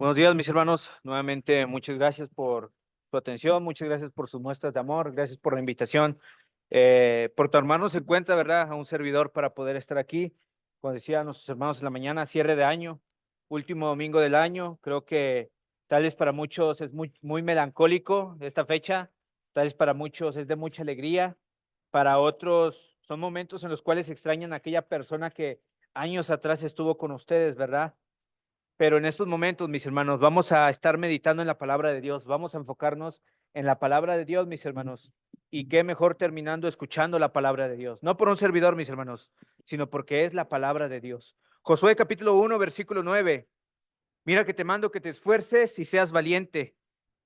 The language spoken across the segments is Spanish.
Buenos días, mis hermanos. Nuevamente, muchas gracias por su atención, muchas gracias por sus muestras de amor, gracias por la invitación, por tomarnos en cuenta, ¿verdad? A un servidor para poder estar aquí. Como decía nuestros hermanos en la mañana, cierre de año, último domingo del año. Creo que tal vez para muchos es muy melancólico esta fecha, tal vez para muchos es de mucha alegría, para otros son momentos en los cuales extrañan a aquella persona que años atrás estuvo con ustedes, ¿verdad? Pero en estos momentos, mis hermanos, vamos a estar meditando en la palabra de Dios, vamos a enfocarnos en la palabra de Dios, mis hermanos. Y qué mejor terminando escuchando la palabra de Dios, no por un servidor, mis hermanos, sino porque es la palabra de Dios. Josué capítulo 1, versículo 9. Mira que te mando que te esfuerces y seas valiente.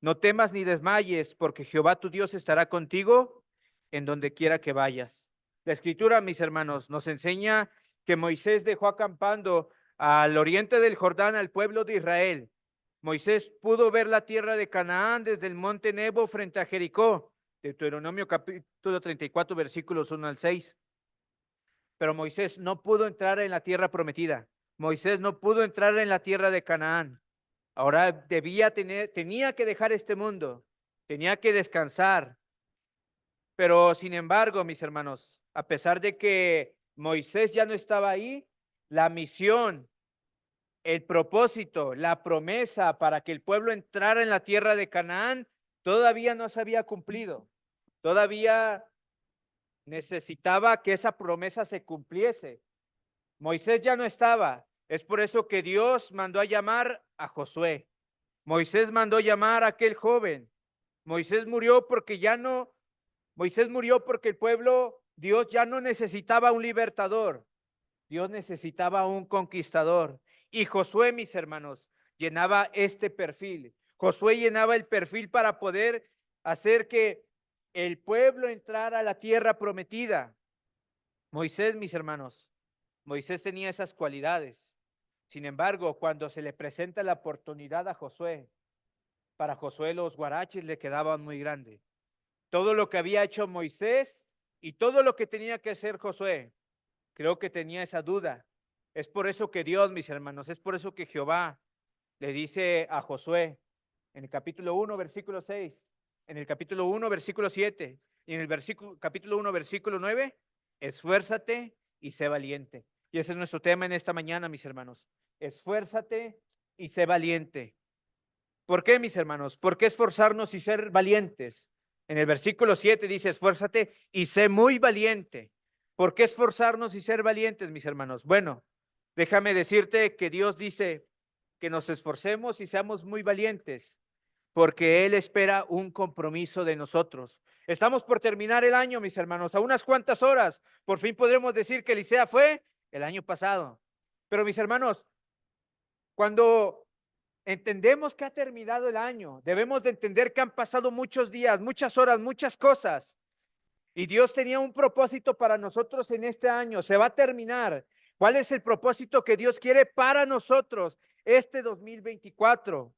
No temas ni desmayes, porque Jehová tu Dios estará contigo en donde quiera que vayas. La escritura, mis hermanos, nos enseña que Moisés dejó acampando al oriente del Jordán al pueblo de Israel. Moisés pudo ver la tierra de Canaán desde el monte Nebo frente a Jericó. Deuteronomio capítulo 34, versículos 1 al 6. Pero Moisés no pudo entrar en la tierra prometida. Moisés no pudo entrar en la tierra de Canaán. Ahora tenía que dejar este mundo, tenía que descansar. Pero sin embargo, mis hermanos, a pesar de que Moisés ya no estaba ahí, la misión, el propósito, la promesa para que el pueblo entrara en la tierra de Canaán todavía no se había cumplido. Todavía necesitaba que esa promesa se cumpliese. Moisés ya no estaba. Es por eso que Dios mandó a llamar a Josué. Moisés mandó llamar a aquel joven. Moisés murió porque ya no, Moisés murió porque el pueblo, Dios ya no necesitaba un libertador. Dios necesitaba un conquistador. Y Josué, mis hermanos, llenaba este perfil. Josué llenaba el perfil para poder hacer que el pueblo entrara a la tierra prometida. Moisés, mis hermanos, Moisés tenía esas cualidades. Sin embargo, cuando se le presenta la oportunidad a Josué, para Josué los guaraches le quedaban muy grandes. Todo lo que había hecho Moisés y todo lo que tenía que hacer Josué, creo que tenía esa duda. Es por eso que Dios, mis hermanos, es por eso que Jehová le dice a Josué en el capítulo 1, versículo 6, en el capítulo 1, versículo 7 y en el capítulo 1, versículo 9, esfuérzate y sé valiente. Y ese es nuestro tema en esta mañana, mis hermanos. Esfuérzate y sé valiente. ¿Por qué, mis hermanos? ¿Por qué esforzarnos y ser valientes? En el versículo 7 dice, esfuérzate y sé muy valiente. ¿Por qué esforzarnos y ser valientes, mis hermanos? Bueno, déjame decirte que Dios dice que nos esforcemos y seamos muy valientes, porque Él espera un compromiso de nosotros. Estamos por terminar el año, mis hermanos, a unas cuantas horas. Por fin podremos decir que Licea fue el año pasado. Pero, mis hermanos, cuando entendemos que ha terminado el año, debemos de entender que han pasado muchos días, muchas horas, muchas cosas. Y Dios tenía un propósito para nosotros en este año. Se va a terminar. ¿Cuál es el propósito que Dios quiere para nosotros este 2024?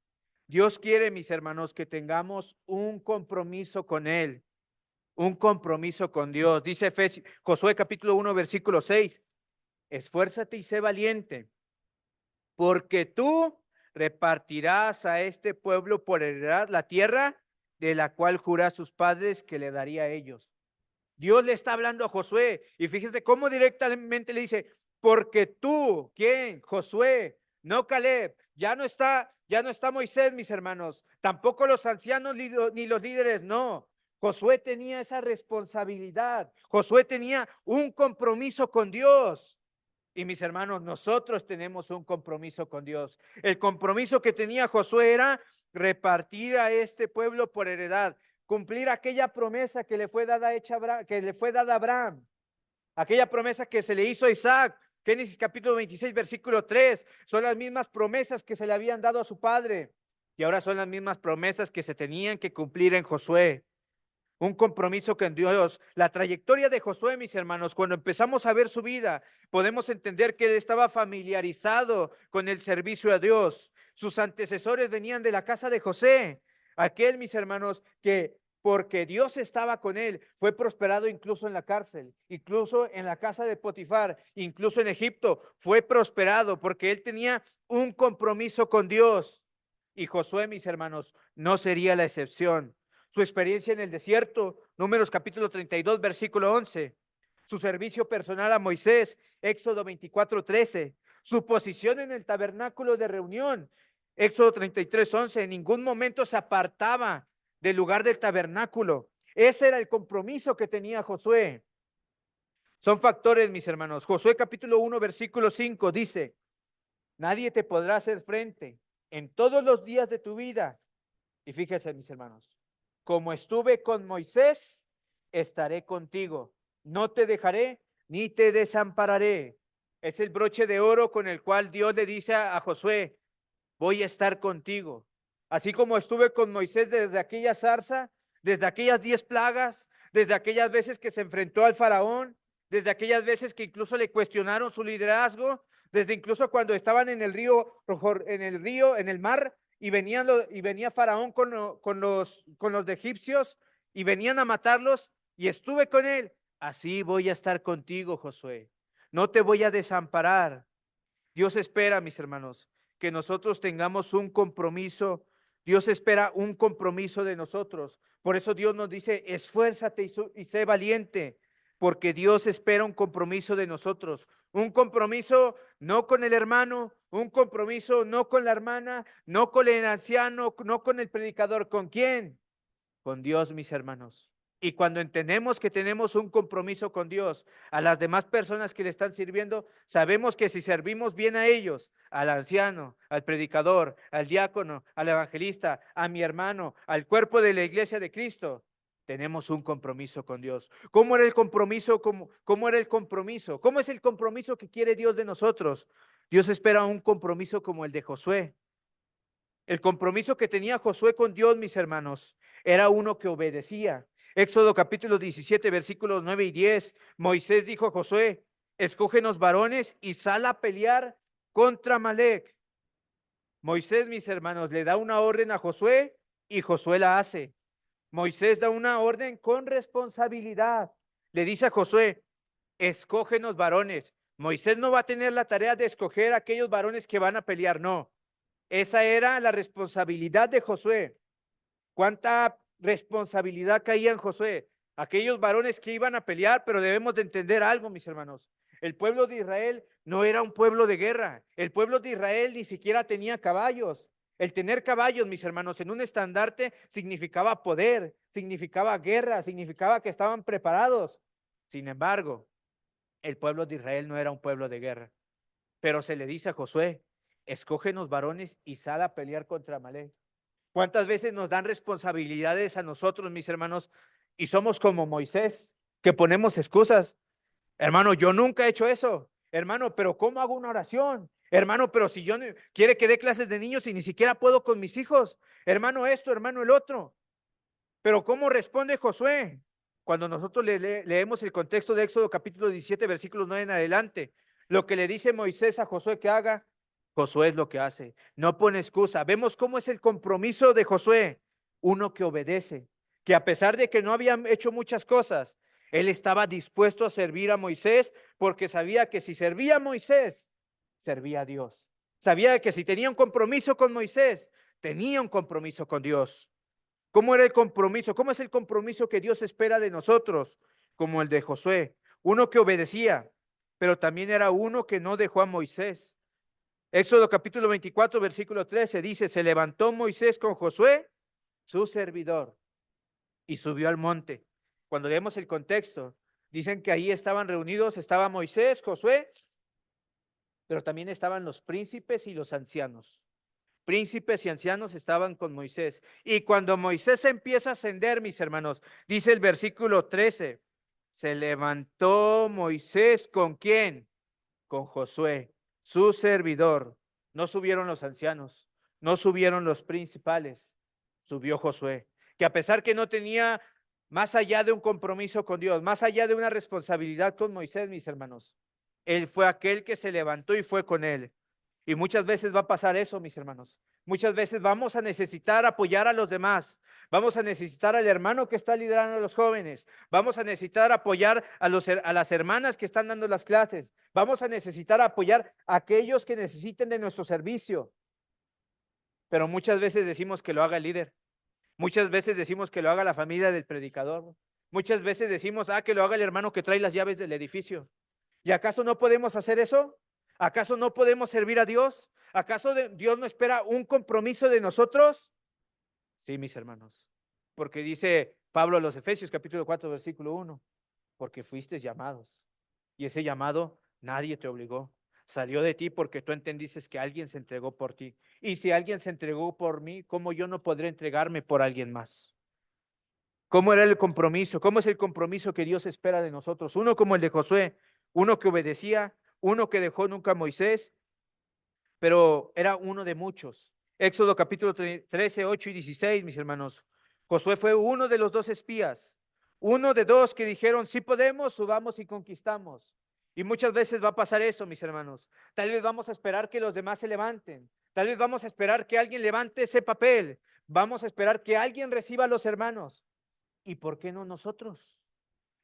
Dios quiere, mis hermanos, que tengamos un compromiso con Él, un compromiso con Dios. Dice Josué capítulo 1, versículo 6, esfuérzate y sé valiente, porque tú repartirás a este pueblo por heredad la tierra de la cual juró a sus padres que le daría a ellos. Dios le está hablando a Josué y fíjese cómo directamente le dice, porque tú, ¿quién? Josué, no Caleb, ya no está Moisés, mis hermanos, tampoco los ancianos ni los líderes, no. Josué tenía esa responsabilidad, Josué tenía un compromiso con Dios. Y mis hermanos, nosotros tenemos un compromiso con Dios. El compromiso que tenía Josué era repartir a este pueblo por heredad, cumplir aquella promesa que le fue dada a Abraham, aquella promesa que se le hizo a Isaac. Génesis capítulo 26, versículo 3, son las mismas promesas que se le habían dado a su padre y ahora son las mismas promesas que se tenían que cumplir en Josué. Un compromiso con Dios. La trayectoria de Josué, mis hermanos, cuando empezamos a ver su vida, podemos entender que él estaba familiarizado con el servicio a Dios. Sus antecesores venían de la casa de José. Aquel, mis hermanos, que porque Dios estaba con él, fue prosperado incluso en la cárcel, incluso en la casa de Potifar, incluso en Egipto, fue prosperado porque él tenía un compromiso con Dios. Y Josué, mis hermanos, no sería la excepción. Su experiencia en el desierto, Números capítulo 32, versículo 11. Su servicio personal a Moisés, Éxodo 24:13. Su posición en el tabernáculo de reunión, Éxodo 33:11. En ningún momento se apartaba del lugar del tabernáculo. Ese era el compromiso que tenía Josué. Son factores, mis hermanos. Josué capítulo 1, versículo 5 dice: nadie te podrá hacer frente en todos los días de tu vida. Y fíjese, mis hermanos, como estuve con Moisés, estaré contigo. No te dejaré ni te desampararé. Es el broche de oro con el cual Dios le dice a Josué: voy a estar contigo. Así como estuve con Moisés desde aquella zarza, desde aquellas 10 plagas, desde aquellas veces que se enfrentó al faraón, desde aquellas veces que incluso le cuestionaron su liderazgo, desde incluso cuando estaban en el río, en el mar, y venía Faraón con los egipcios y venían a matarlos, y estuve con él. Así voy a estar contigo, Josué. No te voy a desamparar. Dios espera, mis hermanos, que nosotros tengamos un compromiso. Dios espera un compromiso de nosotros. Por eso Dios nos dice: esfuérzate y sé valiente, porque Dios espera un compromiso de nosotros. Un compromiso no con el hermano, un compromiso no con la hermana, no con el anciano, no con el predicador. ¿Con quién? Con Dios, mis hermanos. Y cuando entendemos que tenemos un compromiso con Dios, a las demás personas que le están sirviendo, sabemos que si servimos bien a ellos, al anciano, al predicador, al diácono, al evangelista, a mi hermano, al cuerpo de la iglesia de Cristo, tenemos un compromiso con Dios. ¿Cómo era el compromiso? ¿Cómo era el compromiso? ¿Cómo es el compromiso que quiere Dios de nosotros? Dios espera un compromiso como el de Josué. El compromiso que tenía Josué con Dios, mis hermanos, era uno que obedecía. Éxodo capítulo 17, versículos 9 y 10. Moisés dijo a Josué: escógenos varones y sal a pelear contra Amalec. Moisés, mis hermanos, le da una orden a Josué y Josué la hace. Moisés da una orden con responsabilidad. Le dice a Josué: escógenos varones. Moisés no va a tener la tarea de escoger a aquellos varones que van a pelear, no. Esa era la responsabilidad de Josué. ¿Cuánta responsabilidad caía en Josué? Aquellos varones que iban a pelear, pero debemos de entender algo, mis hermanos. El pueblo de Israel no era un pueblo de guerra. El pueblo de Israel ni siquiera tenía caballos. El tener caballos, mis hermanos, en un estandarte significaba poder, significaba guerra, significaba que estaban preparados. Sin embargo, el pueblo de Israel no era un pueblo de guerra. Pero se le dice a Josué: escógenos varones y sal a pelear contra Amalec. ¿Cuántas veces nos dan responsabilidades a nosotros, mis hermanos, y somos como Moisés, que ponemos excusas? Hermano, yo nunca he hecho eso. Hermano, pero ¿cómo hago una oración? Hermano, pero si yo quiere que dé clases de niños y ni siquiera puedo con mis hijos. Hermano esto, hermano el otro. Pero ¿cómo responde Josué? Cuando nosotros leemos el contexto de Éxodo capítulo 17, versículos 9 en adelante, lo que le dice Moisés a Josué que haga, Josué es lo que hace. No pone excusa. Vemos cómo es el compromiso de Josué. Uno que obedece, que a pesar de que no había hecho muchas cosas, él estaba dispuesto a servir a Moisés porque sabía que si servía a Moisés, servía a Dios. Sabía que si tenía un compromiso con Moisés, tenía un compromiso con Dios. ¿Cómo era el compromiso? ¿Cómo es el compromiso que Dios espera de nosotros? Como el de Josué, uno que obedecía, pero también era uno que no dejó a Moisés. Éxodo capítulo 24, versículo 13 dice: se levantó Moisés con Josué, su servidor, y subió al monte. Cuando leemos el contexto, dicen que ahí estaban reunidos, estaba Moisés, Josué, pero también estaban los príncipes y los ancianos. Príncipes y ancianos estaban con Moisés. Y cuando Moisés empieza a ascender, mis hermanos, dice el versículo 13, se levantó Moisés, ¿con quién? Con Josué, su servidor. No subieron los ancianos, no subieron los principales, subió Josué, que a pesar que no tenía más allá de un compromiso con Dios, más allá de una responsabilidad con Moisés, mis hermanos, él fue aquel que se levantó y fue con él. Y muchas veces va a pasar eso, mis hermanos. Muchas veces vamos a necesitar apoyar a los demás. Vamos a necesitar al hermano que está liderando a los jóvenes. Vamos a necesitar apoyar a las hermanas que están dando las clases. Vamos a necesitar apoyar a aquellos que necesiten de nuestro servicio. pero muchas veces decimos que lo haga el líder. Muchas veces decimos que lo haga la familia del predicador. Muchas veces decimos, que lo haga el hermano que trae las llaves del edificio. ¿Y acaso no podemos hacer eso? ¿Acaso no podemos servir a Dios? ¿Acaso Dios no espera un compromiso de nosotros? Sí, mis hermanos, porque dice Pablo a los Efesios capítulo 4 versículo 1, porque fuiste llamados y ese llamado nadie te obligó. Salió de ti porque tú entendiste que alguien se entregó por ti. Y si alguien se entregó por mí, ¿cómo yo no podré entregarme por alguien más? ¿Cómo era el compromiso? ¿Cómo es el compromiso que Dios espera de nosotros? Uno como el de Josué, uno que obedecía, uno que dejó nunca a Moisés, pero era uno de muchos. Éxodo capítulo 13, 8 y 16, mis hermanos. Josué fue uno de los dos espías, uno de dos que dijeron, sí podemos, subamos y conquistamos. Y muchas veces va a pasar eso, mis hermanos. Tal vez vamos a esperar que los demás se levanten. Tal vez vamos a esperar que alguien levante ese papel. Vamos a esperar que alguien reciba a los hermanos. ¿Y por qué no nosotros?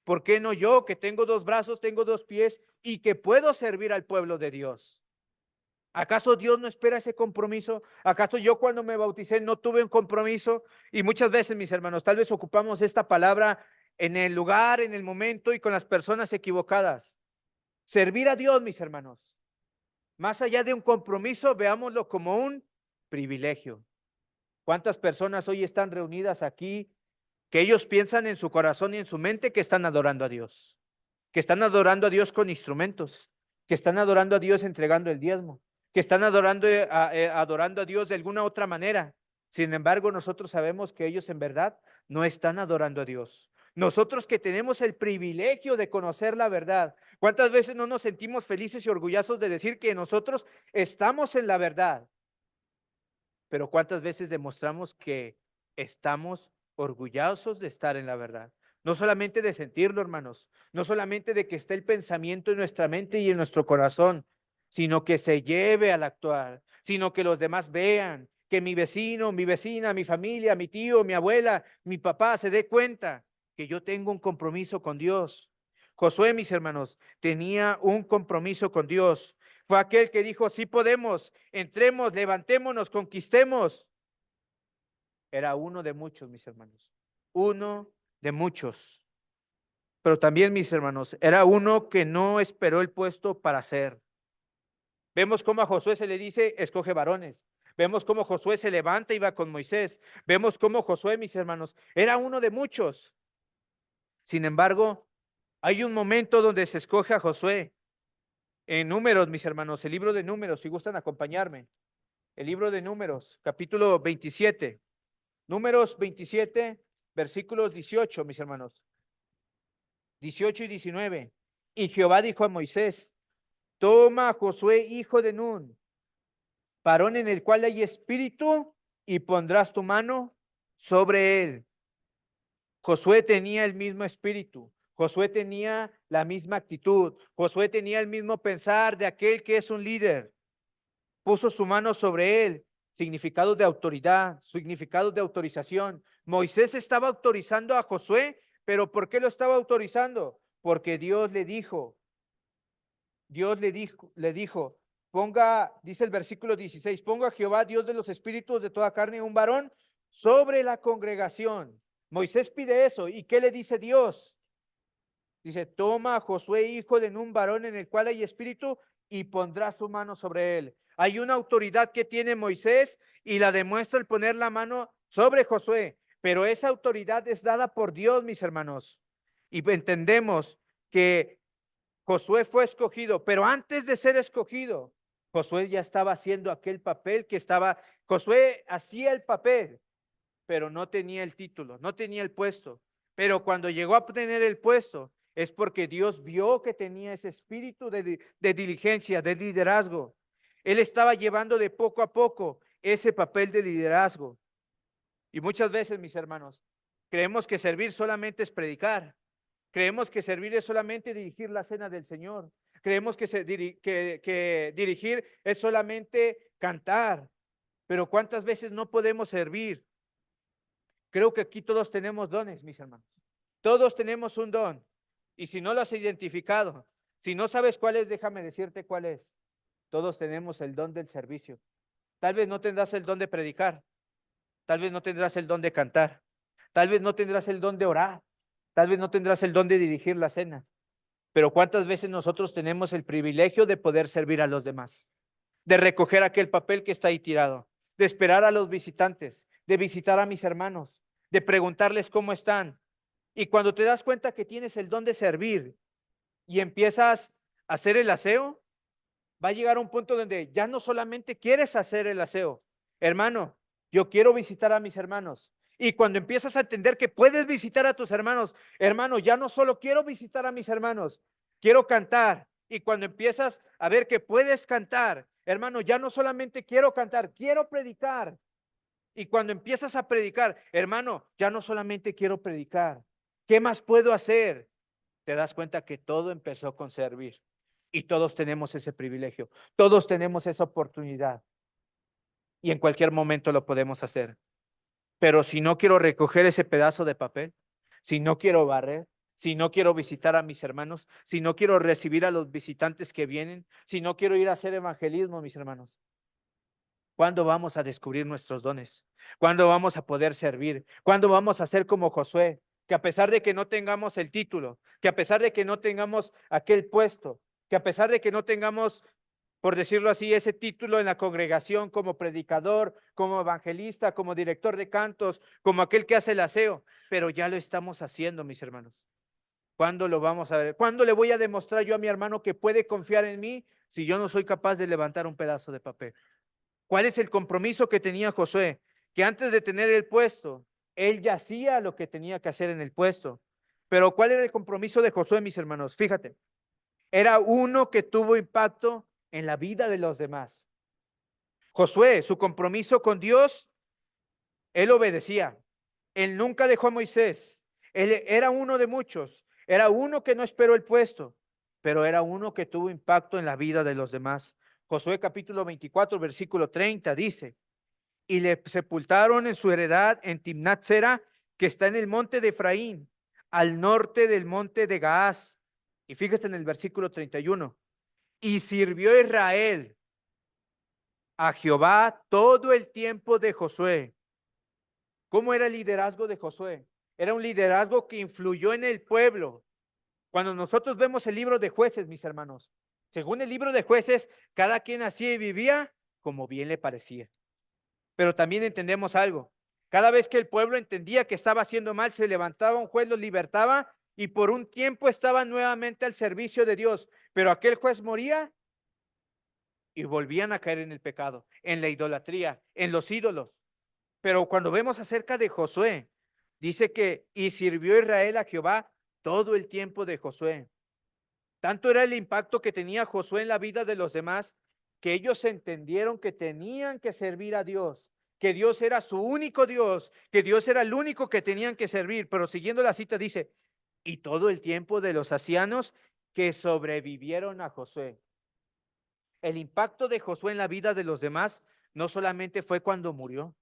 ¿Por qué no yo, que tengo dos brazos, tengo dos pies y que puedo servir al pueblo de Dios? ¿Acaso Dios no espera ese compromiso? ¿Acaso yo cuando me bauticé no tuve un compromiso? Y muchas veces, mis hermanos, tal vez ocupamos esta palabra en el lugar, en el momento y con las personas equivocadas. Servir a Dios, mis hermanos, más allá de un compromiso, veámoslo como un privilegio. ¿Cuántas personas hoy están reunidas aquí que ellos piensan en su corazón y en su mente que están adorando a Dios? Que están adorando a Dios con instrumentos, que están adorando a Dios entregando el diezmo, que están adorando a Dios de alguna otra manera. Sin embargo, nosotros sabemos que ellos en verdad no están adorando a Dios. Nosotros que tenemos el privilegio de conocer la verdad, ¿cuántas veces no nos sentimos felices y orgullosos de decir que nosotros estamos en la verdad? Pero ¿cuántas veces demostramos que estamos orgullosos de estar en la verdad? No solamente de sentirlo, hermanos, no solamente de que esté el pensamiento en nuestra mente y en nuestro corazón, sino que se lleve al actuar, sino que los demás vean, que mi vecino, mi vecina, mi familia, mi tío, mi abuela, mi papá se dé cuenta que yo tengo un compromiso con Dios. Josué, mis hermanos, tenía un compromiso con Dios. Fue aquel que dijo, sí podemos, entremos, levantémonos, conquistemos. Era uno de muchos, mis hermanos, uno de muchos. Pero también, mis hermanos, era uno que no esperó el puesto para ser. Vemos cómo a Josué se le dice, escoge varones. Vemos cómo Josué se levanta y va con Moisés. Vemos cómo Josué, mis hermanos, era uno de muchos. Sin embargo, hay un momento donde se escoge a Josué. En Números, mis hermanos, el libro de Números, si gustan acompañarme. El libro de Números, capítulo 27. Números 27, versículos 18, mis hermanos. 18 y 19. Y Jehová dijo a Moisés, toma a Josué, hijo de Nun, varón en el cual hay espíritu, y pondrás tu mano sobre él. Josué tenía el mismo espíritu. Josué tenía la misma actitud. Josué tenía el mismo pensar de aquel que es un líder. Puso su mano sobre él. Significado de autoridad, significado de autorización. Moisés estaba autorizando a Josué, pero ¿por qué lo estaba autorizando? Porque Dios le dijo, ponga, dice el versículo 16, ponga a Jehová, Dios de los espíritus de toda carne, un varón sobre la congregación. Moisés pide eso. ¿Y qué le dice Dios? Dice, toma a Josué, hijo de Nun, varón en el cual hay espíritu, y pondrá su mano sobre él. Hay una autoridad que tiene Moisés y la demuestra al poner la mano sobre Josué, pero esa autoridad es dada por Dios, mis hermanos. Y entendemos que Josué fue escogido, pero antes de ser escogido, Josué ya estaba haciendo aquel papel Josué hacía el papel, pero no tenía el título, no tenía el puesto. Pero cuando llegó a tener el puesto, es porque Dios vio que tenía ese espíritu de diligencia, de liderazgo. Él estaba llevando de poco a poco ese papel de liderazgo. Y muchas veces, mis hermanos, creemos que servir solamente es predicar. Creemos que servir es solamente dirigir la cena del Señor. Creemos que dirigir es solamente cantar. Pero ¿cuántas veces no podemos servir? Creo que aquí todos tenemos dones, mis hermanos. Todos tenemos un don. Y si no lo has identificado, si no sabes cuál es, déjame decirte cuál es. Todos tenemos el don del servicio. Tal vez no tendrás el don de predicar, tal vez no tendrás el don de cantar, tal vez no tendrás el don de orar, tal vez no tendrás el don de dirigir la cena, pero ¿cuántas veces nosotros tenemos el privilegio de poder servir a los demás? De recoger aquel papel que está ahí tirado, de esperar a los visitantes, de visitar a mis hermanos, de preguntarles cómo están. Y cuando te das cuenta que tienes el don de servir y empiezas a hacer el aseo, va a llegar a un punto donde ya no solamente quieres hacer el aseo, hermano, yo quiero visitar a mis hermanos. Y cuando empiezas a entender que puedes visitar a tus hermanos, hermano, ya no solo quiero visitar a mis hermanos, quiero cantar. Y cuando empiezas a ver que puedes cantar, hermano, ya no solamente quiero cantar, quiero predicar. Y cuando empiezas a predicar, hermano, ya no solamente quiero predicar, ¿qué más puedo hacer? Te das cuenta que todo empezó con servir. Y todos tenemos ese privilegio, todos tenemos esa oportunidad. Y en cualquier momento lo podemos hacer. Pero si no quiero recoger ese pedazo de papel, si no quiero barrer, si no quiero visitar a mis hermanos, si no quiero recibir a los visitantes que vienen, si no quiero ir a hacer evangelismo, mis hermanos, ¿cuándo vamos a descubrir nuestros dones? ¿Cuándo vamos a poder servir? ¿Cuándo vamos a ser como Josué? Que a pesar de que no tengamos el título, que a pesar de que no tengamos aquel puesto, que a pesar de que no tengamos, por decirlo así, ese título en la congregación como predicador, como evangelista, como director de cantos, como aquel que hace el aseo, pero ya lo estamos haciendo, mis hermanos. ¿Cuándo lo vamos a ver? ¿Cuándo le voy a demostrar yo a mi hermano que puede confiar en mí si yo no soy capaz de levantar un pedazo de papel? ¿Cuál es el compromiso que tenía Josué? Que antes de tener el puesto, él ya hacía lo que tenía que hacer en el puesto. Pero ¿cuál era el compromiso de Josué, mis hermanos? Fíjate, era uno que tuvo impacto en la vida de los demás. Josué, su compromiso con Dios, él obedecía. Él nunca dejó a Moisés. Él era uno de muchos. Era uno que no esperó el puesto, pero era uno que tuvo impacto en la vida de los demás. Josué capítulo 24, versículo 30 dice: y le sepultaron en su heredad en Timnat Sera, que está en el monte de Efraín, al norte del monte de Gaás. Y fíjese en el versículo 31. Y sirvió Israel a Jehová todo el tiempo de Josué. ¿Cómo era el liderazgo de Josué? Era un liderazgo que influyó en el pueblo. Cuando nosotros vemos el libro de Jueces, mis hermanos, según el libro de Jueces, cada quien hacía y vivía como bien le parecía. Pero también entendemos algo. Cada vez que el pueblo entendía que estaba haciendo mal, se levantaba un juez, los libertaba y por un tiempo estaban nuevamente al servicio de Dios. Pero aquel juez moría y volvían a caer en el pecado, en la idolatría, en los ídolos. Pero cuando vemos acerca de Josué, dice que y sirvió Israel a Jehová todo el tiempo de Josué. Tanto era el impacto que tenía Josué en la vida de los demás, que ellos entendieron que tenían que servir a Dios, que Dios era su único Dios, que Dios era el único que tenían que servir. Pero siguiendo la cita dice, y todo el tiempo de los ancianos que sobrevivieron a Josué. El impacto de Josué en la vida de los demás no solamente fue cuando murió,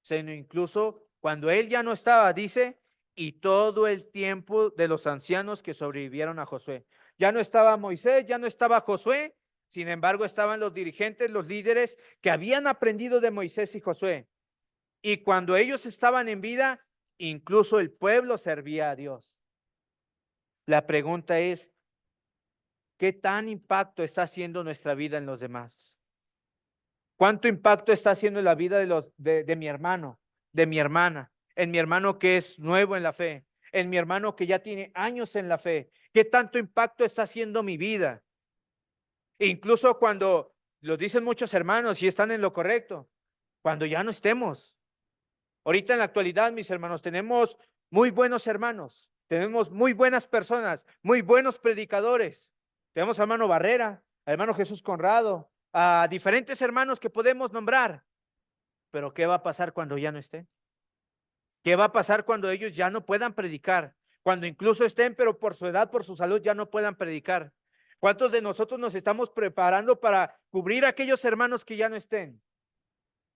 sino incluso cuando él ya no estaba, dice, y todo el tiempo de los ancianos que sobrevivieron a Josué. Ya no estaba Moisés, ya no estaba Josué, sin embargo estaban los dirigentes, los líderes que habían aprendido de Moisés y Josué. Y cuando ellos estaban en vida, incluso el pueblo servía a Dios. La pregunta es, ¿qué tan impacto está haciendo nuestra vida en los demás? ¿Cuánto impacto está haciendo en la vida de mi hermano, de mi hermana, en mi hermano que es nuevo en la fe, en mi hermano que ya tiene años en la fe? ¿Qué tanto impacto está haciendo mi vida? E incluso cuando lo dicen muchos hermanos y están en lo correcto, cuando ya no estemos. Ahorita en la actualidad, mis hermanos, tenemos muy buenos hermanos, tenemos muy buenas personas, muy buenos predicadores. Tenemos al hermano Barrera, al hermano Jesús Conrado, a diferentes hermanos que podemos nombrar. Pero ¿qué va a pasar cuando ya no estén? ¿Qué va a pasar cuando ellos ya no puedan predicar? Cuando incluso estén, pero por su edad, por su salud, ya no puedan predicar. ¿Cuántos de nosotros nos estamos preparando para cubrir a aquellos hermanos que ya no estén?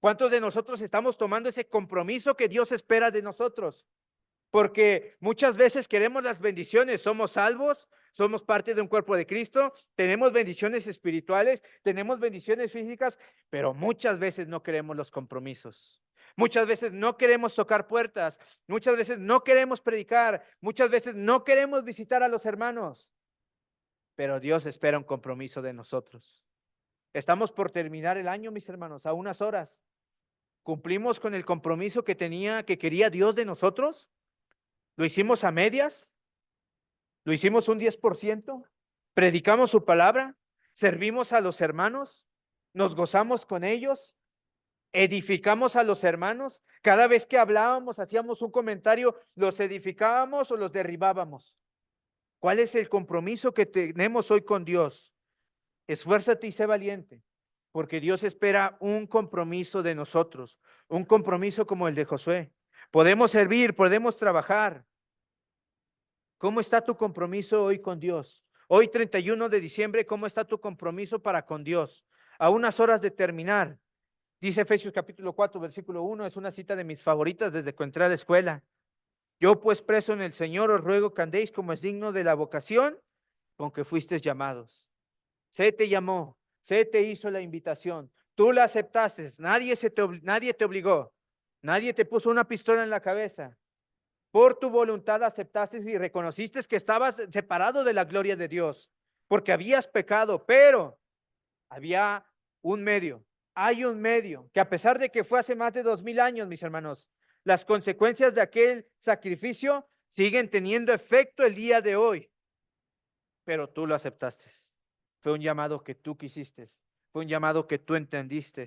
¿Cuántos de nosotros estamos tomando ese compromiso que Dios espera de nosotros? Porque muchas veces queremos las bendiciones, somos salvos, somos parte de un cuerpo de Cristo, tenemos bendiciones espirituales, tenemos bendiciones físicas, pero muchas veces no queremos los compromisos. Muchas veces no queremos tocar puertas, muchas veces no queremos predicar, muchas veces no queremos visitar a los hermanos, pero Dios espera un compromiso de nosotros. Estamos por terminar el año, mis hermanos, a unas horas. ¿Cumplimos con el compromiso que quería Dios de nosotros? ¿Lo hicimos a medias? ¿Lo hicimos un 10%? ¿Predicamos su palabra? ¿Servimos a los hermanos? ¿Nos gozamos con ellos? ¿Edificamos a los hermanos? Cada vez que hablábamos, hacíamos un comentario, ¿los edificábamos o los derribábamos? ¿Cuál es el compromiso que tenemos hoy con Dios? Esfuérzate y sé valiente, porque Dios espera un compromiso de nosotros, un compromiso como el de Josué. Podemos servir, podemos trabajar. ¿Cómo está tu compromiso hoy con Dios? Hoy 31 de diciembre, ¿cómo está tu compromiso para con Dios? A unas horas de terminar. Dice Efesios capítulo 4, versículo 1, es una cita de mis favoritas desde que entré a la escuela. Yo pues preso en el Señor os ruego que andéis como es digno de la vocación con que fuisteis llamados. Se te llamó, se te hizo la invitación, tú la aceptaste, nadie te obligó, nadie te puso una pistola en la cabeza. Por tu voluntad aceptaste y reconociste que estabas separado de la gloria de Dios, porque habías pecado, pero había un medio. Hay un medio que, a pesar de que fue hace más de 2000 años, mis hermanos, las consecuencias de aquel sacrificio siguen teniendo efecto el día de hoy, pero tú lo aceptaste. Fue un llamado que tú quisiste, fue un llamado que tú entendiste.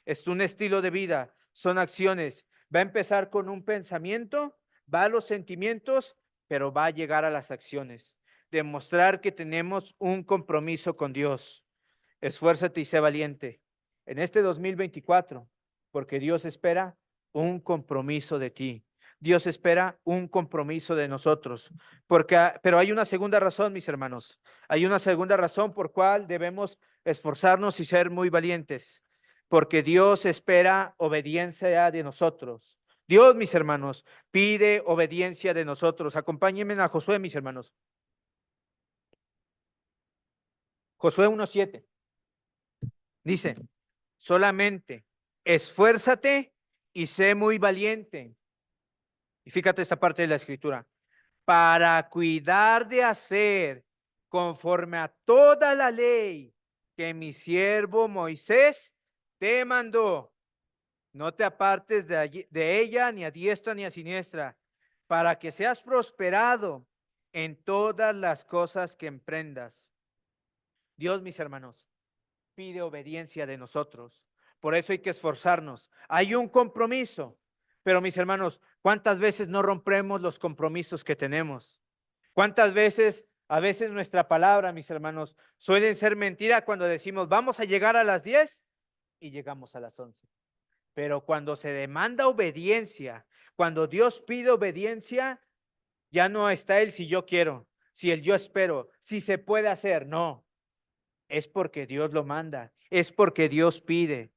Es un estilo de vida, son acciones. Va a empezar con un pensamiento, va a los sentimientos, pero va a llegar a las acciones. Demostrar que tenemos un compromiso con Dios. Esfuérzate y sé valiente en este 2024, porque Dios espera un compromiso de ti. Dios espera un compromiso de nosotros, pero hay una segunda razón, mis hermanos. Hay una segunda razón por cual debemos esforzarnos y ser muy valientes, porque Dios espera obediencia de nosotros. Dios, mis hermanos, pide obediencia de nosotros. Acompáñenme a Josué, mis hermanos. Josué 1:7 dice: solamente esfuérzate y sé muy valiente. Y fíjate esta parte de la escritura: para cuidar de hacer conforme a toda la ley que mi siervo Moisés te mandó. No te apartes de ella ni a diestra ni a siniestra, para que seas prosperado en todas las cosas que emprendas. Dios, mis hermanos, pide obediencia de nosotros. Por eso hay que esforzarnos. Hay un compromiso. Pero, mis hermanos, ¿cuántas veces no rompemos los compromisos que tenemos? ¿Cuántas veces, a veces nuestra palabra, mis hermanos, suelen ser mentira cuando decimos vamos a llegar a las 10 y llegamos a las 11? Pero cuando se demanda obediencia, cuando Dios pide obediencia, ya no está el si yo quiero, si el yo espero, si se puede hacer. No, es porque Dios lo manda, es porque Dios pide,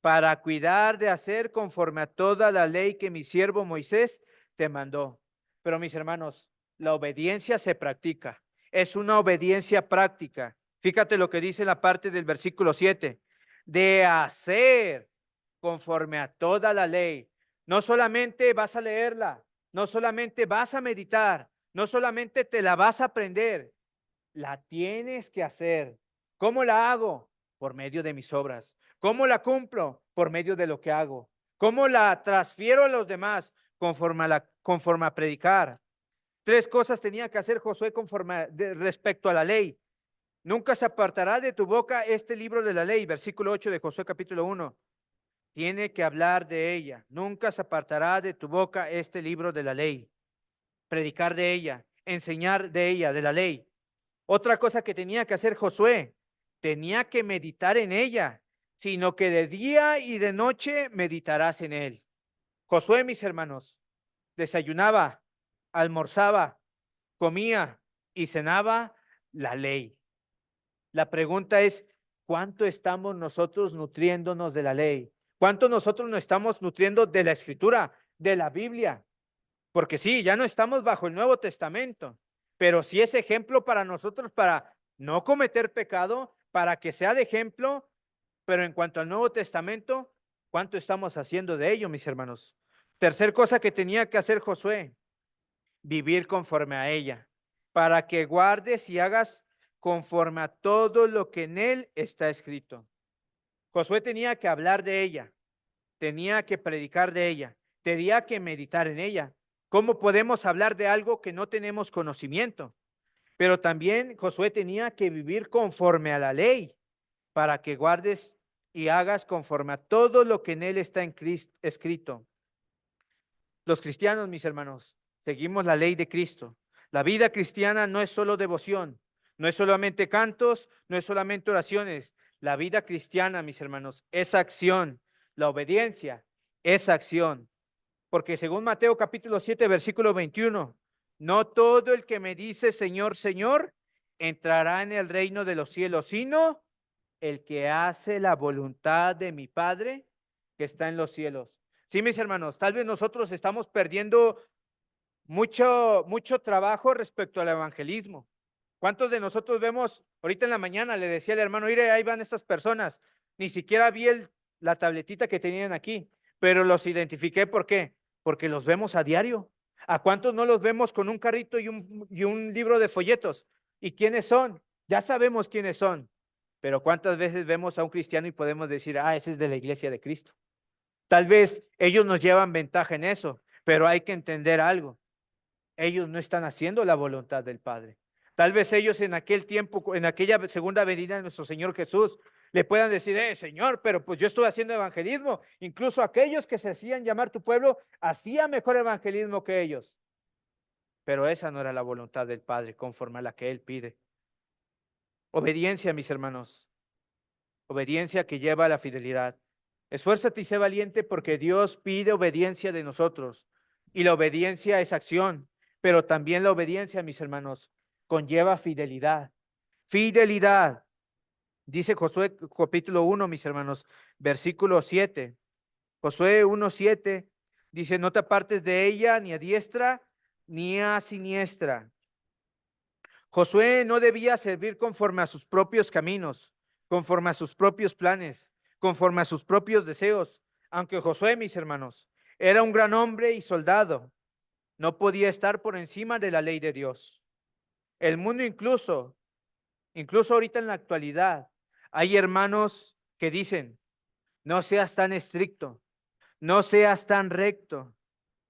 para cuidar de hacer conforme a toda la ley que mi siervo Moisés te mandó. Pero, mis hermanos, la obediencia se practica, es una obediencia práctica. Fíjate lo que dice la parte del versículo 7, de hacer conforme a toda la ley. No solamente vas a leerla, no solamente vas a meditar, no solamente te la vas a aprender, la tienes que hacer. ¿Cómo la hago? Por medio de mis obras. ¿Cómo la cumplo? Por medio de lo que hago. ¿Cómo la transfiero a los demás? Conforme a predicar. Tres cosas tenía que hacer Josué respecto a la ley. Nunca se apartará de tu boca este libro de la ley, versículo 8 de Josué capítulo 1. Tiene que hablar de ella. Nunca se apartará de tu boca este libro de la ley. Predicar de ella, enseñar de ella, de la ley. Otra cosa que tenía que hacer Josué, tenía que meditar en ella, sino que de día y de noche meditarás en él. Josué, mis hermanos, desayunaba, almorzaba, comía y cenaba la ley. La pregunta es, ¿cuánto estamos nosotros nutriéndonos de la ley? ¿Cuánto nosotros nos estamos nutriendo de la escritura, de la Biblia? Porque sí, ya no estamos bajo el Nuevo Testamento, pero sí es ejemplo para nosotros para no cometer pecado, para que sea de ejemplo. Pero en cuanto al Nuevo Testamento, ¿cuánto estamos haciendo de ello, mis hermanos? Tercer cosa que tenía que hacer Josué, vivir conforme a ella, para que guardes y hagas conforme a todo lo que en él está escrito. Josué tenía que hablar de ella, tenía que predicar de ella, tenía que meditar en ella. ¿Cómo podemos hablar de algo que no tenemos conocimiento? Pero también Josué tenía que vivir conforme a la ley, para que guardes y hagas conforme a todo lo que en él está escrito. Los cristianos, mis hermanos, seguimos la ley de Cristo. La vida cristiana no es solo devoción, no es solamente cantos, no es solamente oraciones. La vida cristiana, mis hermanos, es acción. La obediencia es acción. Porque según Mateo capítulo 7, versículo 21, no todo el que me dice Señor, Señor, entrará en el reino de los cielos, sino el que hace la voluntad de mi Padre que está en los cielos. Sí, mis hermanos, tal vez nosotros estamos perdiendo mucho trabajo respecto al evangelismo. ¿Cuántos de nosotros vemos, ahorita en la mañana le decía al hermano, mire, ahí van estas personas, ni siquiera vi la tabletita que tenían aquí, pero los identifiqué, ¿por qué? Porque los vemos a diario. ¿A cuántos no los vemos con un carrito y un libro de folletos? ¿Y quiénes son? Ya sabemos quiénes son, pero ¿cuántas veces vemos a un cristiano y podemos decir, ese es de la iglesia de Cristo? Tal vez ellos nos llevan ventaja en eso, pero hay que entender algo. Ellos no están haciendo la voluntad del Padre. Tal vez ellos en aquel tiempo, en aquella segunda venida de nuestro Señor Jesús, le puedan decir, Señor, pero pues yo estuve haciendo evangelismo. Incluso aquellos que se hacían llamar tu pueblo, hacían mejor evangelismo que ellos. Pero esa no era la voluntad del Padre, conforme a la que Él pide. Obediencia, mis hermanos. Obediencia que lleva a la fidelidad. Esfuérzate y sé valiente porque Dios pide obediencia de nosotros. Y la obediencia es acción, pero también la obediencia, mis hermanos, conlleva fidelidad. Fidelidad. Dice Josué capítulo 1, mis hermanos, versículo 7. Josué 1:7 dice, no te apartes de ella ni a diestra ni a siniestra. Josué no debía servir conforme a sus propios caminos, conforme a sus propios planes, conforme a sus propios deseos. Aunque Josué, mis hermanos, era un gran hombre y soldado, no podía estar por encima de la ley de Dios. El mundo incluso ahorita en la actualidad, hay hermanos que dicen, no seas tan estricto, no seas tan recto.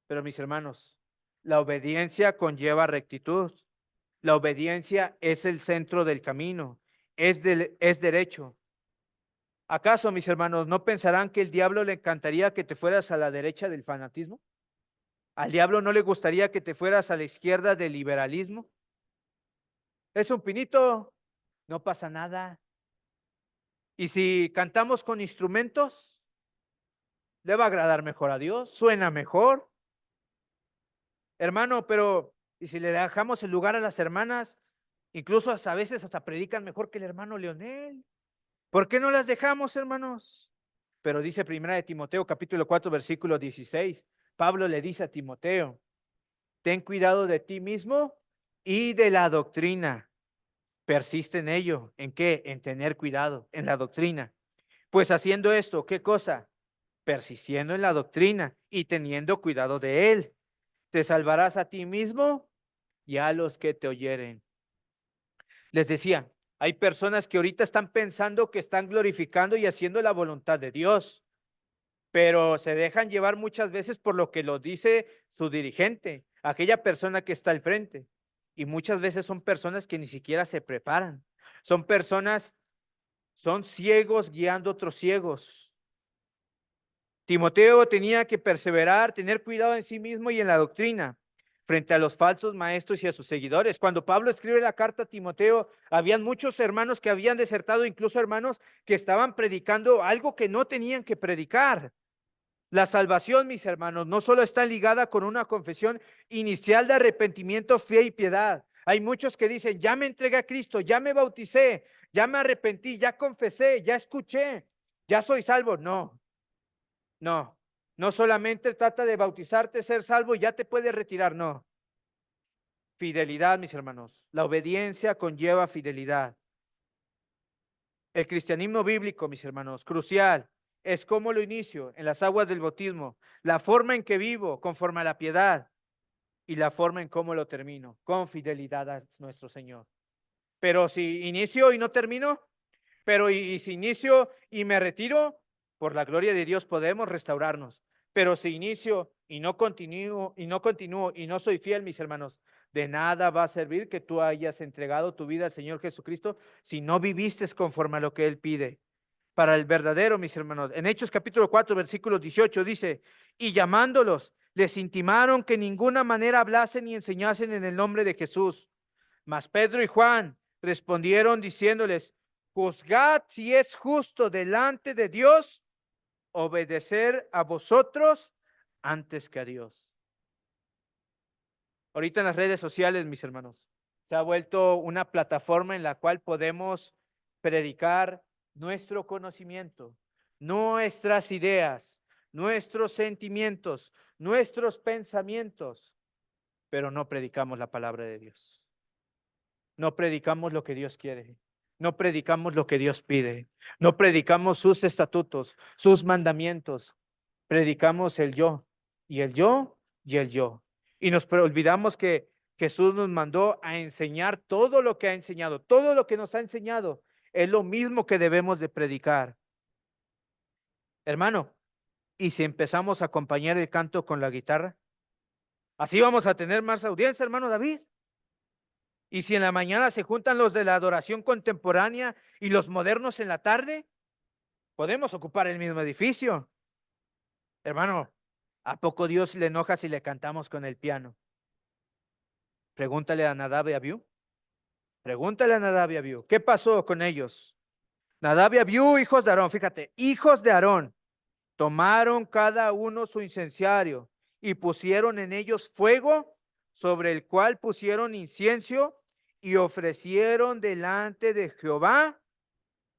Pero mis hermanos, la obediencia conlleva rectitud. La obediencia es el centro del camino, es derecho. ¿Acaso, mis hermanos, no pensarán que el diablo le encantaría que te fueras a la derecha del fanatismo? ¿Al diablo no le gustaría que te fueras a la izquierda del liberalismo? Es un pinito, no pasa nada. Y si cantamos con instrumentos, le va a agradar mejor a Dios, suena mejor. Hermano, pero ¿y si le dejamos el lugar a las hermanas? Incluso a veces hasta predican mejor que el hermano Leonel. ¿Por qué no las dejamos, hermanos? Pero dice primera de Timoteo, capítulo 4, versículo 16. Pablo le dice a Timoteo, ten cuidado de ti mismo y de la doctrina. Persiste en ello. ¿En qué? En tener cuidado, en la doctrina. Pues haciendo esto, ¿qué cosa? Persistiendo en la doctrina y teniendo cuidado de él. Te salvarás a ti mismo y a los que te oyeren. Les decía, hay personas que ahorita están pensando que están glorificando y haciendo la voluntad de Dios, pero se dejan llevar muchas veces por lo que lo dice su dirigente, aquella persona que está al frente. Y muchas veces son personas que ni siquiera se preparan. Son ciegos guiando a otros ciegos. Timoteo tenía que perseverar, tener cuidado en sí mismo y en la doctrina frente a los falsos maestros y a sus seguidores. Cuando Pablo escribe la carta a Timoteo, habían muchos hermanos que habían desertado, incluso hermanos que estaban predicando algo que no tenían que predicar. La salvación, mis hermanos, no solo está ligada con una confesión inicial de arrepentimiento, fe y piedad. Hay muchos que dicen, ya me entregué a Cristo, ya me bauticé, ya me arrepentí, ya confesé, ya escuché, ya soy salvo. No, no. No solamente trata de bautizarte, ser salvo y ya te puedes retirar, no. Fidelidad, mis hermanos. La obediencia conlleva fidelidad. El cristianismo bíblico, mis hermanos, crucial, es cómo lo inicio en las aguas del bautismo, la forma en que vivo conforme a la piedad y la forma en cómo lo termino, con fidelidad a nuestro Señor. Pero si inicio y no termino, pero y si inicio y me retiro, por la gloria de Dios podemos restaurarnos. Pero si inicio y no continúo y no soy fiel, mis hermanos, de nada va a servir que tú hayas entregado tu vida al Señor Jesucristo si no viviste conforme a lo que Él pide. Para el verdadero, mis hermanos, en Hechos capítulo 4, versículo 18 dice, y llamándolos, les intimaron que en ninguna manera hablasen ni enseñasen en el nombre de Jesús. Mas Pedro y Juan respondieron diciéndoles, juzgad si es justo delante de Dios obedecer a vosotros antes que a Dios. Ahorita en las redes sociales, mis hermanos, se ha vuelto una plataforma en la cual podemos predicar nuestro conocimiento, nuestras ideas, nuestros sentimientos, nuestros pensamientos, pero no predicamos la palabra de Dios. No predicamos lo que Dios quiere. No predicamos lo que Dios pide. No predicamos sus estatutos, sus mandamientos. Predicamos el yo y el yo y el yo. Y nos olvidamos que Jesús nos mandó a enseñar todo lo que ha enseñado. Todo lo que nos ha enseñado es lo mismo que debemos de predicar. Hermano, ¿y si empezamos a acompañar el canto con la guitarra? Así vamos a tener más audiencia, hermano David. Y si en la mañana se juntan los de la adoración contemporánea y los modernos en la tarde, podemos ocupar el mismo edificio. Hermano, ¿a poco Dios le enoja si le cantamos con el piano? Pregúntale a Nadab y Abiú. Pregúntale a Nadab y Abiú. ¿Qué pasó con ellos? Nadab y Abiú, hijos de Aarón, fíjate, hijos de Aarón, tomaron cada uno su incensario y pusieron en ellos fuego, sobre el cual pusieron incienso y ofrecieron delante de Jehová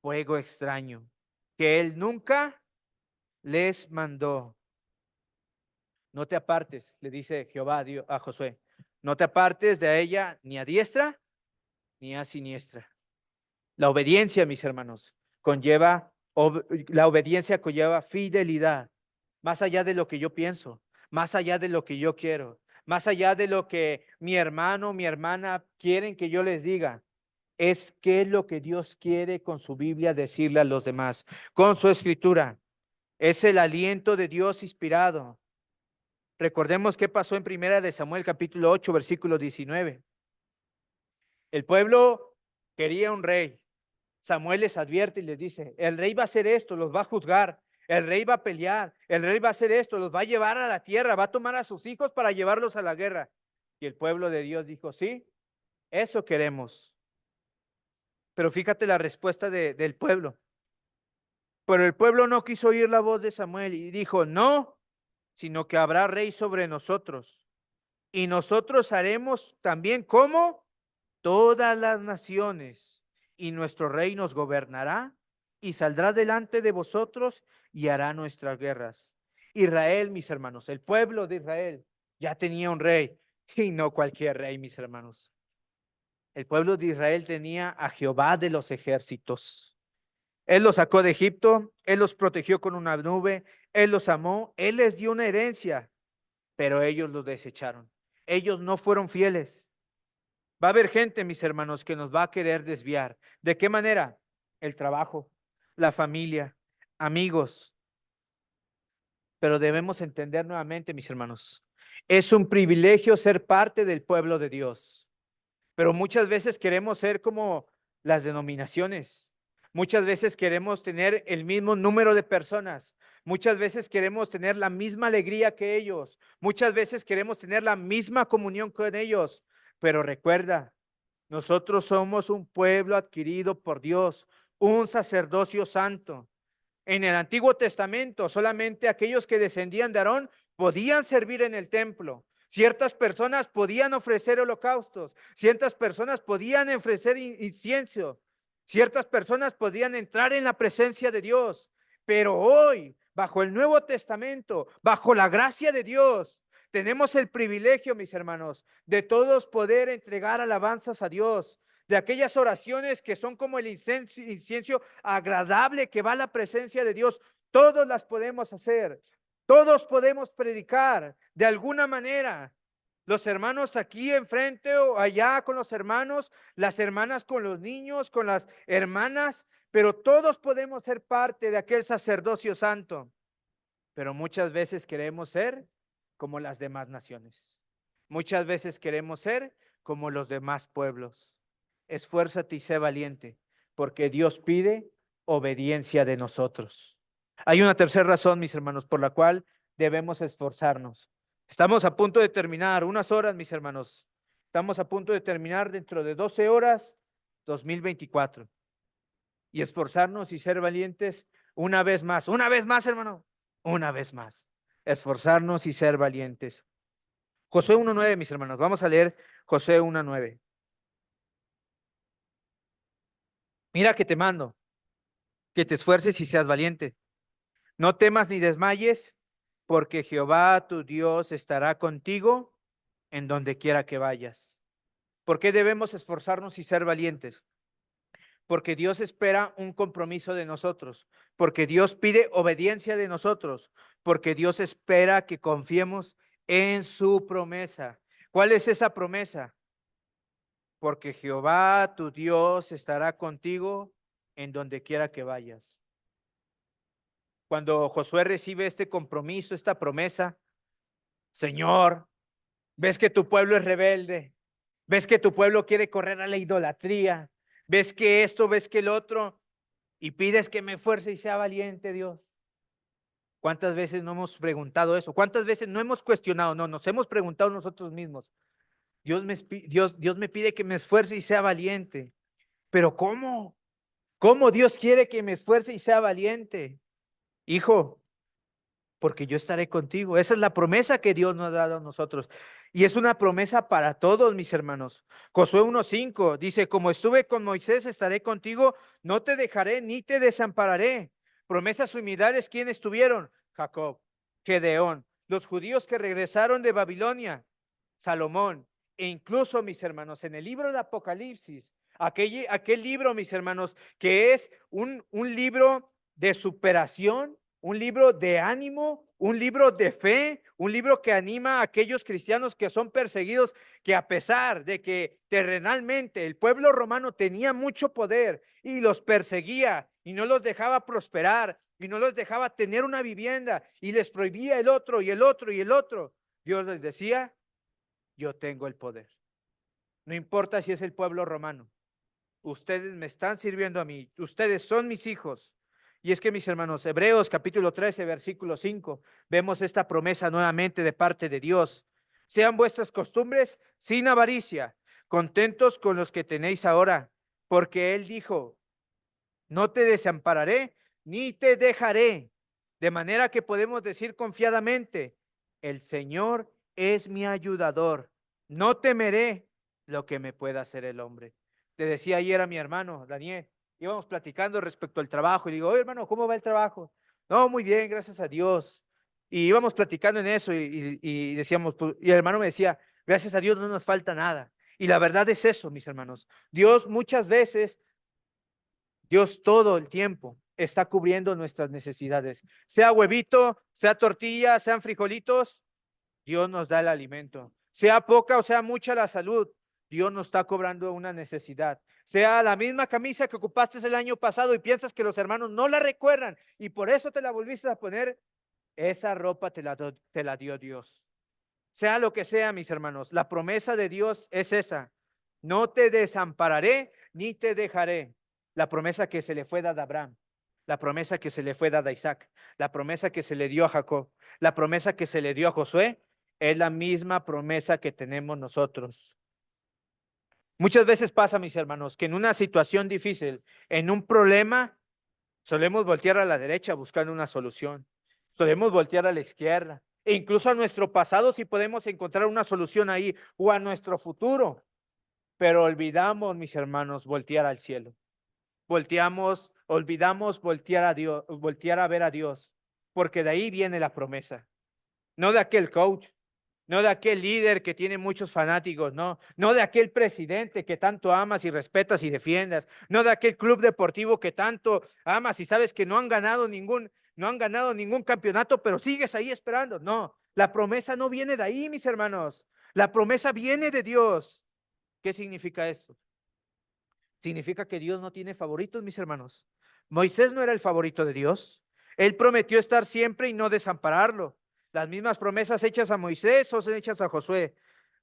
fuego extraño, que él nunca les mandó. No te apartes, le dice Jehová a Josué, no te apartes de ella ni a diestra ni a siniestra. La obediencia, mis hermanos, la obediencia conlleva fidelidad, más allá de lo que yo pienso, más allá de lo que yo quiero, más allá de lo que mi hermano, mi hermana quieren que yo les diga. Es qué es lo que Dios quiere con su Biblia decirle a los demás, con su escritura. Es el aliento de Dios inspirado. Recordemos qué pasó en Primera de Samuel capítulo 8 versículo 19. El pueblo quería un rey. Samuel les advierte y les dice, el rey va a hacer esto, los va a juzgar, el rey va a pelear, el rey va a hacer esto, los va a llevar a la tierra, va a tomar a sus hijos para llevarlos a la guerra. Y el pueblo de Dios dijo, sí, eso queremos. Pero fíjate la respuesta del pueblo. Pero el pueblo no quiso oír la voz de Samuel y dijo, no, sino que habrá rey sobre nosotros. Y nosotros haremos también como todas las naciones, y nuestro rey nos gobernará y saldrá delante de vosotros y hará nuestras guerras. Israel, mis hermanos, el pueblo de Israel ya tenía un rey y no cualquier rey, mis hermanos. El pueblo de Israel tenía a Jehová de los ejércitos. Él los sacó de Egipto, Él los protegió con una nube, Él los amó, Él les dio una herencia, pero ellos los desecharon. Ellos no fueron fieles. Va a haber gente, mis hermanos, que nos va a querer desviar. ¿De qué manera? El trabajo, la familia, amigos. Pero debemos entender nuevamente, mis hermanos, es un privilegio ser parte del pueblo de Dios. Pero muchas veces queremos ser como las denominaciones. Muchas veces queremos tener el mismo número de personas. Muchas veces queremos tener la misma alegría que ellos. Muchas veces queremos tener la misma comunión con ellos. Pero recuerda, nosotros somos un pueblo adquirido por Dios, un sacerdocio santo. En el Antiguo Testamento, solamente aquellos que descendían de Aarón podían servir en el templo. Ciertas personas podían ofrecer holocaustos, ciertas personas podían ofrecer incienso, ciertas personas podían entrar en la presencia de Dios. Pero hoy bajo el Nuevo Testamento, bajo la gracia de Dios, tenemos el privilegio, mis hermanos, de todos poder entregar alabanzas a Dios, de aquellas oraciones que son como el incienso agradable que va a la presencia de Dios. Todos las podemos hacer, todos podemos predicar de alguna manera. Los hermanos aquí enfrente o allá con los hermanos, las hermanas con los niños, con las hermanas, pero todos podemos ser parte de aquel sacerdocio santo. Pero muchas veces queremos ser como las demás naciones. Muchas veces queremos ser como los demás pueblos. Esfuérzate y sé valiente, porque Dios pide obediencia de nosotros. Hay una tercera razón, mis hermanos, por la cual debemos esforzarnos. Estamos a punto de terminar, unas horas, mis hermanos. Estamos a punto de terminar dentro de 12 horas, 2024. Y esforzarnos y ser valientes una vez más, hermano, una vez más. Esforzarnos y ser valientes. Josué 1:9, mis hermanos, vamos a leer Josué 1:9. Mira que te mando, que te esfuerces y seas valiente. No temas ni desmayes, porque Jehová tu Dios estará contigo en donde quiera que vayas. ¿Por qué debemos esforzarnos y ser valientes? Porque Dios espera un compromiso de nosotros, porque Dios pide obediencia de nosotros, porque Dios espera que confiemos en su promesa. ¿Cuál es esa promesa? Porque Jehová tu Dios estará contigo en donde quiera que vayas. Cuando Josué recibe este compromiso, esta promesa, Señor, ves que tu pueblo es rebelde, ves que tu pueblo quiere correr a la idolatría, ves que esto, ves que el otro, y pides que me esfuerce y sea valiente, Dios. ¿Cuántas veces no hemos preguntado eso? ¿Cuántas veces no hemos cuestionado? No, nos hemos preguntado nosotros mismos. Dios me pide que me esfuerce y sea valiente. Pero ¿cómo? ¿Cómo Dios quiere que me esfuerce y sea valiente? Hijo, porque yo estaré contigo. Esa es la promesa que Dios nos ha dado a nosotros. Y es una promesa para todos, mis hermanos. Josué 1:5 dice, como estuve con Moisés, estaré contigo, no te dejaré ni te desampararé. Promesas similares, ¿quiénes tuvieron? Jacob, Gedeón, los judíos que regresaron de Babilonia, Salomón, e incluso, mis hermanos, en el libro de Apocalipsis, aquel libro, mis hermanos, que es un libro de superación, un libro de ánimo, un libro de fe, un libro que anima a aquellos cristianos que son perseguidos, que a pesar de que terrenalmente el pueblo romano tenía mucho poder y los perseguía y no los dejaba prosperar y no los dejaba tener una vivienda y les prohibía el otro y el otro y el otro, Dios les decía, yo tengo el poder. No importa si es el pueblo romano, ustedes me están sirviendo a mí, ustedes son mis hijos. Y es que, mis hermanos, Hebreos capítulo 13, versículo 5, vemos esta promesa nuevamente de parte de Dios. Sean vuestras costumbres sin avaricia, contentos con los que tenéis ahora, porque Él dijo, no te desampararé ni te dejaré. De manera que podemos decir confiadamente, el Señor es mi ayudador, no temeré lo que me pueda hacer el hombre. Te decía ayer a mi hermano, Daniel, íbamos platicando respecto al trabajo y digo, oye hermano, ¿cómo va el trabajo? No, muy bien, gracias a Dios. Y íbamos platicando en eso y decíamos, y el hermano me decía, gracias a Dios no nos falta nada. Y la verdad es eso, mis hermanos. Dios muchas veces, Dios todo el tiempo está cubriendo nuestras necesidades. Sea huevito, sea tortilla, sean frijolitos, Dios nos da el alimento. Sea poca o sea mucha la salud, Dios nos está cobrando una necesidad. Sea la misma camisa que ocupaste el año pasado y piensas que los hermanos no la recuerdan y por eso te la volviste a poner, esa ropa te la dio Dios. Sea lo que sea, mis hermanos, la promesa de Dios es esa. No te desampararé ni te dejaré. La promesa que se le fue dada a Abraham, la promesa que se le fue dada a Isaac, la promesa que se le dio a Jacob, la promesa que se le dio a Josué, es la misma promesa que tenemos nosotros. Muchas veces pasa, mis hermanos, que en una situación difícil, en un problema, solemos voltear a la derecha buscando una solución. Solemos voltear a la izquierda. E incluso a nuestro pasado si podemos encontrar una solución ahí o a nuestro futuro. Pero olvidamos, mis hermanos, voltear al cielo. Olvidamos voltear a Dios, voltear a ver a Dios. porque de ahí viene la promesa. No de aquel coach, no de aquel líder que tiene muchos fanáticos, no de aquel presidente que tanto amas y respetas y defiendas, no de aquel club deportivo que tanto amas y sabes que no han ganado ningún campeonato, pero sigues ahí esperando. No, la promesa no viene de ahí, mis hermanos. La promesa viene de Dios. ¿Qué significa esto? Significa que Dios no tiene favoritos, mis hermanos. Moisés no era el favorito de Dios. Él prometió estar siempre y no desampararlo. Las mismas promesas hechas a Moisés son hechas a Josué.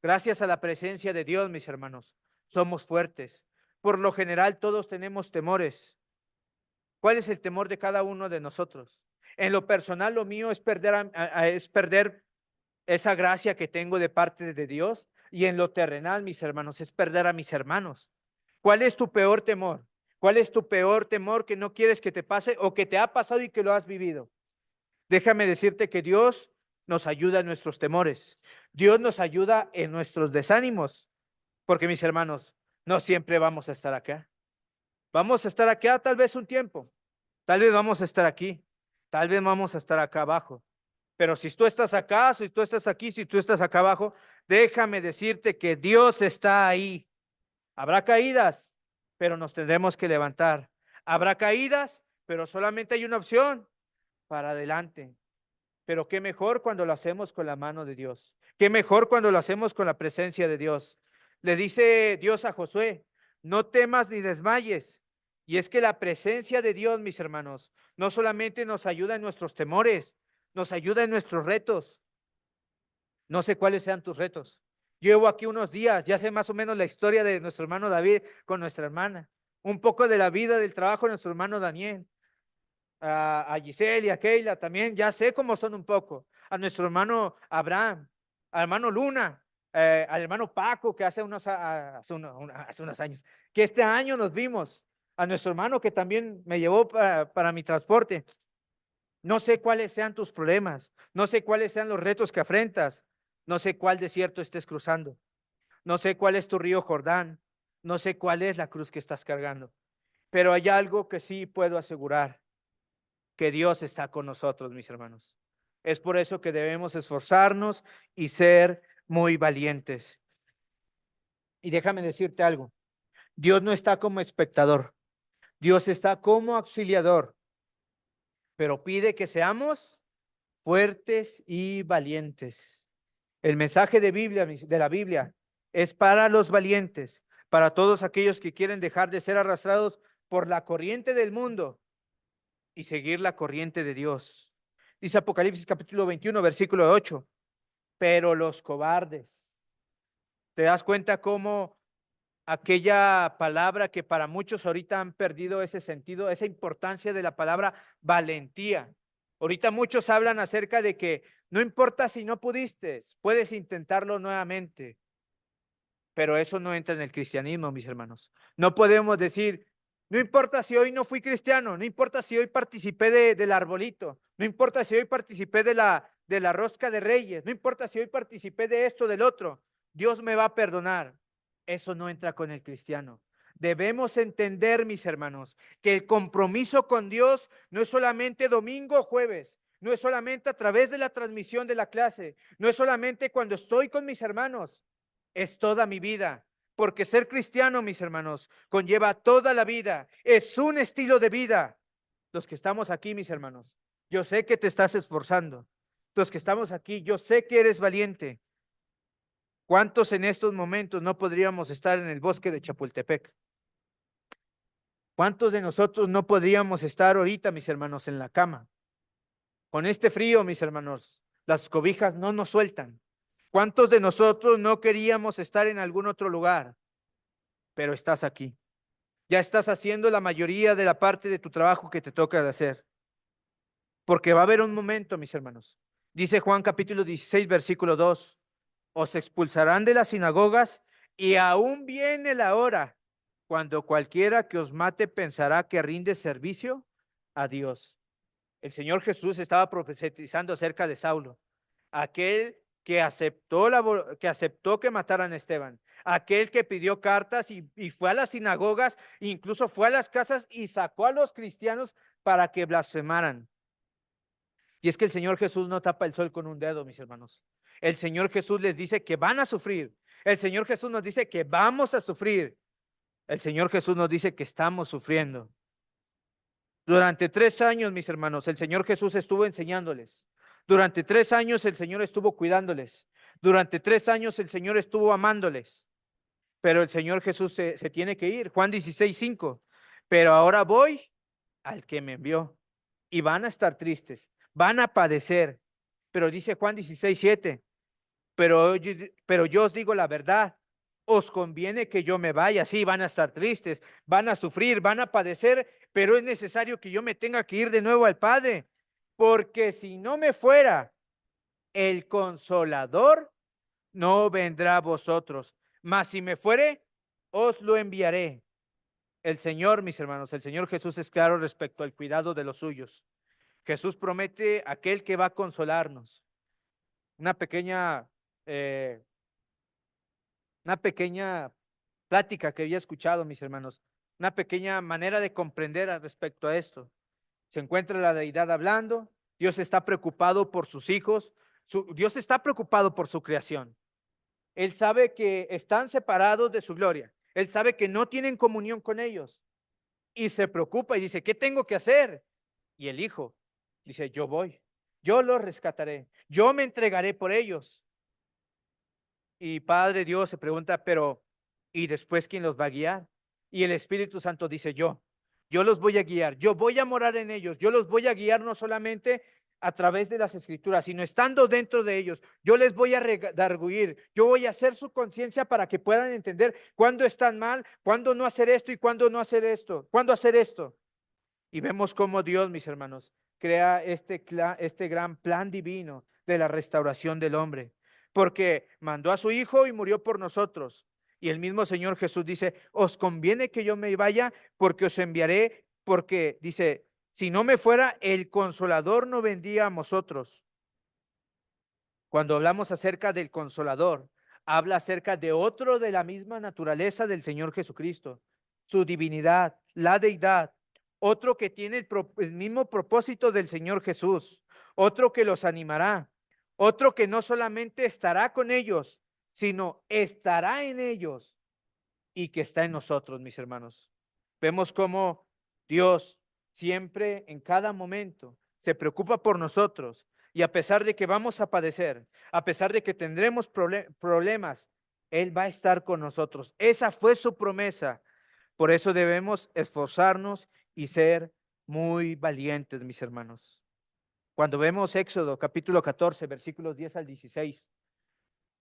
Gracias a la presencia de Dios, mis hermanos, somos fuertes. Por lo general, todos tenemos temores. ¿Cuál es el temor de cada uno de nosotros? En lo personal, lo mío es perder esa gracia que tengo de parte de Dios. Y en lo terrenal, mis hermanos, es perder a mis hermanos. ¿Cuál es tu peor temor? ¿Cuál es tu peor temor que no quieres que te pase o que te ha pasado y que lo has vivido? Déjame decirte que Dios nos ayuda en nuestros temores. Dios nos ayuda en nuestros desánimos. Porque mis hermanos, no siempre vamos a estar acá. Vamos a estar acá tal vez un tiempo. Tal vez vamos a estar aquí. Tal vez vamos a estar acá abajo. Pero si tú estás acá, si tú estás aquí, si tú estás acá abajo, déjame decirte que Dios está ahí. Habrá caídas, pero nos tendremos que levantar. Habrá caídas, pero solamente hay una opción: para adelante. Pero qué mejor cuando lo hacemos con la mano de Dios. Qué mejor cuando lo hacemos con la presencia de Dios. Le dice Dios a Josué: no temas ni desmayes. Y es que la presencia de Dios, mis hermanos, no solamente nos ayuda en nuestros temores, nos ayuda en nuestros retos. No sé cuáles sean tus retos. Llevo aquí unos días, ya sé más o menos la historia de nuestro hermano David con nuestra hermana, un poco de la vida, del trabajo de nuestro hermano Daniel, a Giselle y a Keila también, ya sé cómo son un poco, a nuestro hermano Abraham, al hermano Luna, al hermano Paco, que hace unos años, que este año nos vimos, a nuestro hermano que también me llevó para mi transporte. No sé cuáles sean tus problemas, no sé cuáles sean los retos que afrentas, no sé cuál desierto estés cruzando, no sé cuál es tu río Jordán, no sé cuál es la cruz que estás cargando, pero hay algo que sí puedo asegurar: que Dios está con nosotros, mis hermanos. Es por eso que debemos esforzarnos y ser muy valientes. Y déjame decirte algo: Dios no está como espectador, Dios está como auxiliador, pero pide que seamos fuertes y valientes. El mensaje de la Biblia es para los valientes, para todos aquellos que quieren dejar de ser arrastrados por la corriente del mundo y seguir la corriente de Dios. Dice Apocalipsis capítulo 21, versículo 8: pero los cobardes. ¿Te das cuenta cómo aquella palabra que para muchos ahorita han perdido ese sentido, esa importancia de la palabra valentía? Ahorita muchos hablan acerca de que no importa si no pudiste, puedes intentarlo nuevamente. Pero eso no entra en el cristianismo, mis hermanos. No podemos decir: no importa si hoy no fui cristiano, no importa si hoy participé del arbolito, no importa si hoy participé de la rosca de reyes, no importa si hoy participé de esto, del otro, Dios me va a perdonar. Eso no entra con el cristiano. Debemos entender, mis hermanos, que el compromiso con Dios no es solamente domingo o jueves, no es solamente a través de la transmisión de la clase, no es solamente cuando estoy con mis hermanos, es toda mi vida. Porque ser cristiano, mis hermanos, conlleva toda la vida, es un estilo de vida. Los que estamos aquí, mis hermanos, yo sé que te estás esforzando. Los que estamos aquí, yo sé que eres valiente. ¿Cuántos en estos momentos no podríamos estar en el bosque de Chapultepec? ¿Cuántos de nosotros no podríamos estar ahorita, mis hermanos, en la cama? Con este frío, mis hermanos, las cobijas no nos sueltan. ¿Cuántos de nosotros no queríamos estar en algún otro lugar? Pero estás aquí. Ya estás haciendo la mayoría de la parte de tu trabajo que te toca de hacer. Porque va a haber un momento, mis hermanos. Dice Juan capítulo 16, versículo 2: os expulsarán de las sinagogas y aún viene la hora cuando cualquiera que os mate pensará que rinde servicio a Dios. El Señor Jesús estaba profetizando acerca de Saulo, aquel que aceptó que mataran a Esteban, aquel que pidió cartas y fue a las sinagogas, incluso fue a las casas y sacó a los cristianos para que blasfemaran. Y es que el Señor Jesús no tapa el sol con un dedo, mis hermanos. El Señor Jesús les dice que van a sufrir. El Señor Jesús nos dice que vamos a sufrir. El Señor Jesús nos dice que estamos sufriendo. Durante 3 años, mis hermanos, el Señor Jesús estuvo enseñándoles. Durante 3 años el Señor estuvo cuidándoles. Durante 3 años el Señor estuvo amándoles. Pero el Señor Jesús se tiene que ir. Juan 16:5. Pero ahora voy al que me envió. Y van a estar tristes, van a padecer. Pero dice Juan 16:7. Pero yo os digo la verdad. Os conviene que yo me vaya. Sí, van a estar tristes, van a sufrir, van a padecer, pero es necesario que yo me tenga que ir de nuevo al Padre. Porque si no me fuera, el Consolador no vendrá a vosotros. Mas si me fuere, os lo enviaré. El Señor, mis hermanos, el Señor Jesús es claro respecto al cuidado de los suyos. Jesús promete aquel que va a consolarnos. Una pequeña, eh, una pequeña plática que había escuchado, mis hermanos, una pequeña manera de comprender al respecto a esto. Se encuentra la deidad hablando, Dios está preocupado por sus hijos, Dios está preocupado por su creación. Él sabe que están separados de su gloria, Él sabe que no tienen comunión con ellos y se preocupa y dice, ¿qué tengo que hacer? Y el hijo dice, yo voy, yo los rescataré, yo me entregaré por ellos. Y Padre Dios se pregunta, pero ¿y después quién los va a guiar? Y el Espíritu Santo dice, yo los voy a guiar, yo voy a morar en ellos, yo los voy a guiar no solamente a través de las escrituras, sino estando dentro de ellos, yo les voy a redarguir, yo voy a hacer su conciencia para que puedan entender cuándo están mal, cuándo no hacer esto y cuándo no hacer esto, cuándo hacer esto. Y vemos cómo Dios, mis hermanos, crea este gran plan divino de la restauración del hombre, porque mandó a su Hijo y murió por nosotros. Y el mismo Señor Jesús dice, os conviene que yo me vaya porque os enviaré, porque dice, si no me fuera, el Consolador no vendría a vosotros. Cuando hablamos acerca del Consolador, habla acerca de otro de la misma naturaleza del Señor Jesucristo, su divinidad, la deidad, otro que tiene el mismo propósito del Señor Jesús, otro que los animará, otro que no solamente estará con ellos, sino estará en ellos y que está en nosotros, mis hermanos. Vemos cómo Dios siempre, en cada momento, se preocupa por nosotros y a pesar de que vamos a padecer, a pesar de que tendremos problemas, Él va a estar con nosotros. Esa fue su promesa. Por eso debemos esforzarnos y ser muy valientes, mis hermanos. Cuando vemos Éxodo capítulo 14, versículos 10 al 16,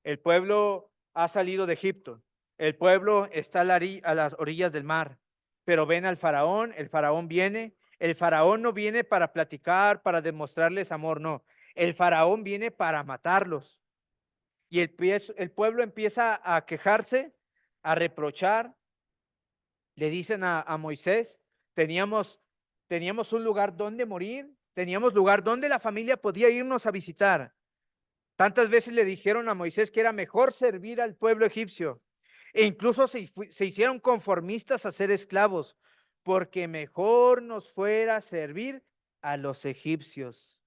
el pueblo ha salido de Egipto. El pueblo está a las orillas del mar, pero ven al faraón, el faraón viene. El faraón no viene para platicar, para demostrarles amor, no. El faraón viene para matarlos. Y el pueblo empieza a quejarse, a reprochar. Le dicen a Moisés, teníamos un lugar donde morir, teníamos lugar donde la familia podía irnos a visitar. Tantas veces le dijeron a Moisés que era mejor servir al pueblo egipcio e incluso se hicieron conformistas a ser esclavos, porque mejor nos fuera servir a los egipcios.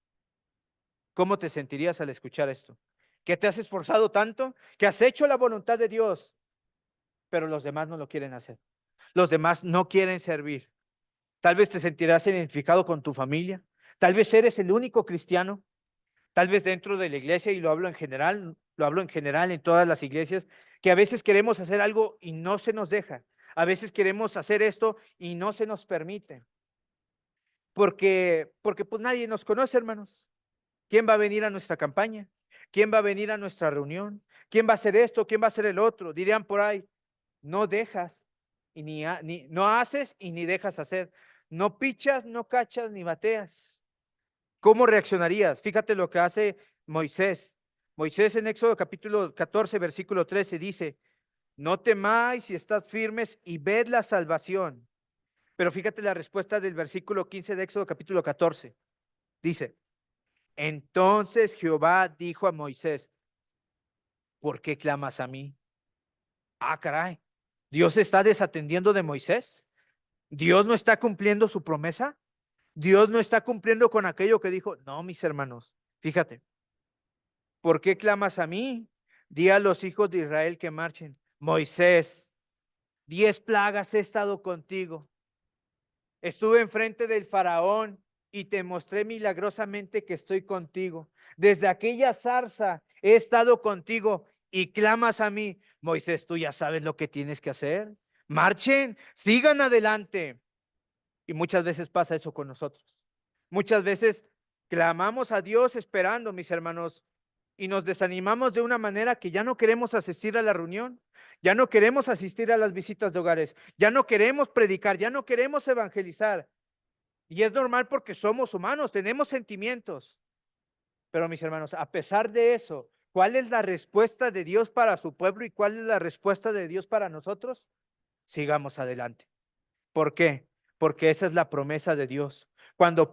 ¿Cómo te sentirías al escuchar esto? ¿Que te has esforzado tanto? ¿Que has hecho la voluntad de Dios? Pero los demás no lo quieren hacer. Los demás no quieren servir. Tal vez te sentirás identificado con tu familia. Tal vez eres el único cristiano. Tal vez dentro de la iglesia, y lo hablo en general en todas las iglesias, que a veces queremos hacer algo y no se nos deja. A veces queremos hacer esto y no se nos permite. Porque pues nadie nos conoce, hermanos. ¿Quién va a venir a nuestra campaña? ¿Quién va a venir a nuestra reunión? ¿Quién va a hacer esto? ¿Quién va a hacer el otro? Dirían por ahí, no dejas y no haces y ni dejas hacer. No pichas, no cachas, ni bateas. ¿Cómo reaccionarías? Fíjate lo que hace Moisés. Moisés en Éxodo capítulo 14, versículo 13 dice, no temáis y estad firmes y ved la salvación. Pero fíjate la respuesta del versículo 15 de Éxodo capítulo 14. Dice, entonces Jehová dijo a Moisés, ¿por qué clamas a mí? Ah, caray, ¿Dios está desatendiendo de Moisés? ¿Dios no está cumpliendo su promesa? Dios no está cumpliendo con aquello que dijo. No, mis hermanos, fíjate. ¿Por qué clamas a mí? Di a los hijos de Israel que marchen. Moisés, 10 plagas he estado contigo. Estuve enfrente del faraón y te mostré milagrosamente que estoy contigo. Desde aquella zarza he estado contigo y clamas a mí. Moisés, tú ya sabes lo que tienes que hacer. Marchen, sigan adelante. Y muchas veces pasa eso con nosotros. Muchas veces clamamos a Dios esperando, mis hermanos, y nos desanimamos de una manera que ya no queremos asistir a la reunión, ya no queremos asistir a las visitas de hogares, ya no queremos predicar, ya no queremos evangelizar. Y es normal porque somos humanos, tenemos sentimientos. Pero mis hermanos, a pesar de eso, ¿cuál es la respuesta de Dios para su pueblo y cuál es la respuesta de Dios para nosotros? Sigamos adelante. ¿Por qué? Porque esa es la promesa de Dios. Cuando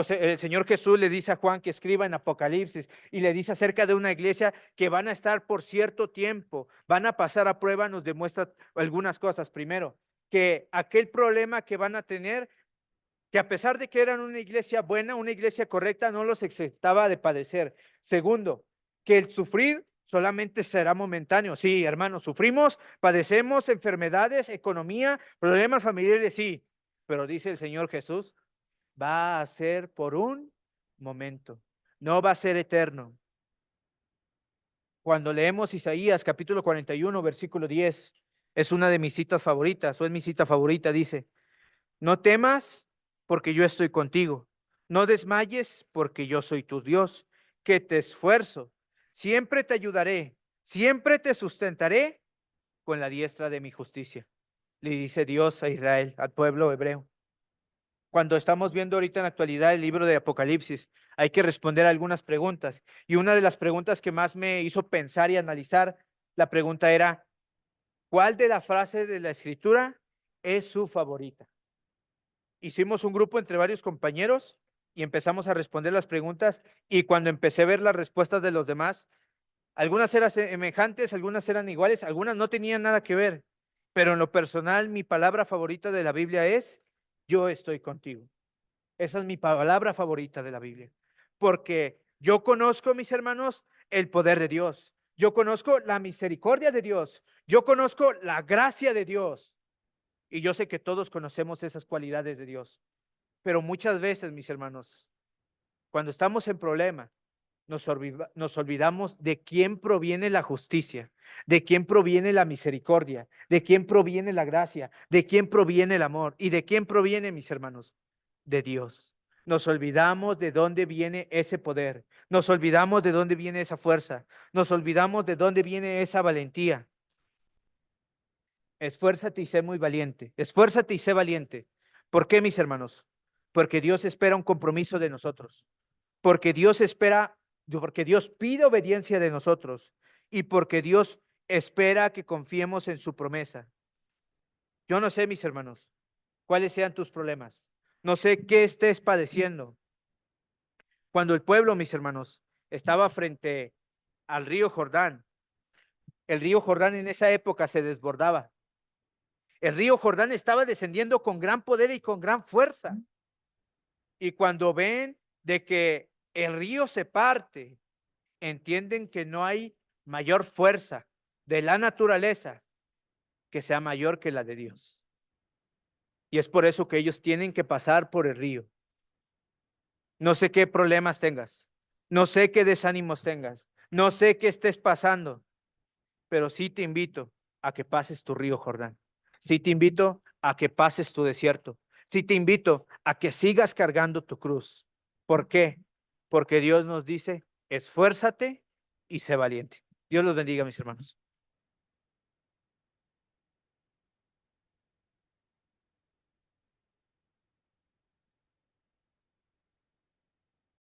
el Señor Jesús le dice a Juan que escriba en Apocalipsis y le dice acerca de una iglesia que van a estar por cierto tiempo, van a pasar a prueba, nos demuestra algunas cosas. Primero, que aquel problema que van a tener, que a pesar de que eran una iglesia buena, una iglesia correcta, no los exentaba de padecer. Segundo, que el sufrir solamente será momentáneo. Sí, hermanos, sufrimos, padecemos enfermedades, economía, problemas familiares, sí, pero dice el Señor Jesús, va a ser por un momento, no va a ser eterno. Cuando leemos Isaías capítulo 41, versículo 10, es una de mis citas favoritas, o es mi cita favorita, dice, no temas porque yo estoy contigo, no desmayes porque yo soy tu Dios, que te esfuerzo, siempre te ayudaré, siempre te sustentaré con la diestra de mi justicia. Le dice Dios a Israel, al pueblo hebreo. Cuando estamos viendo ahorita en la actualidad el libro de Apocalipsis, hay que responder algunas preguntas. Y una de las preguntas que más me hizo pensar y analizar, la pregunta era, ¿cuál de la frase de la escritura es su favorita? Hicimos un grupo entre varios compañeros y empezamos a responder las preguntas y cuando empecé a ver las respuestas de los demás, algunas eran semejantes, algunas eran iguales, algunas no tenían nada que ver, pero en lo personal mi palabra favorita de la Biblia es, yo estoy contigo. Esa es mi palabra favorita de la Biblia, porque yo conozco, mis hermanos, el poder de Dios. Yo conozco la misericordia de Dios. Yo conozco la gracia de Dios. Y yo sé que todos conocemos esas cualidades de Dios. Pero muchas veces, mis hermanos, cuando estamos en problema, nos olvidamos de quién proviene la justicia, de quién proviene la misericordia, de quién proviene la gracia, de quién proviene el amor y de quién proviene, mis hermanos, de Dios. Nos olvidamos de dónde viene ese poder, nos olvidamos de dónde viene esa fuerza, nos olvidamos de dónde viene esa valentía. Esfuérzate y sé muy valiente, esfuérzate y sé valiente. ¿Por qué, mis hermanos? Porque Dios espera un compromiso de nosotros, porque Dios espera, porque Dios pide obediencia de nosotros y porque Dios espera que confiemos en su promesa. Yo no sé, mis hermanos, cuáles sean tus problemas. No sé qué estés padeciendo. Cuando el pueblo, mis hermanos, estaba frente al río Jordán, el río Jordán en esa época se desbordaba. El río Jordán estaba descendiendo con gran poder y con gran fuerza. Y cuando ven de que el río se parte, entienden que no hay mayor fuerza de la naturaleza que sea mayor que la de Dios. Y es por eso que ellos tienen que pasar por el río. No sé qué problemas tengas, no sé qué desánimos tengas, no sé qué estés pasando, pero sí te invito a que pases tu río Jordán. Sí te invito a que pases tu desierto. Sí te invito a que sigas cargando tu cruz. ¿Por qué? Porque Dios nos dice, esfuérzate y sé valiente. Dios los bendiga, mis hermanos.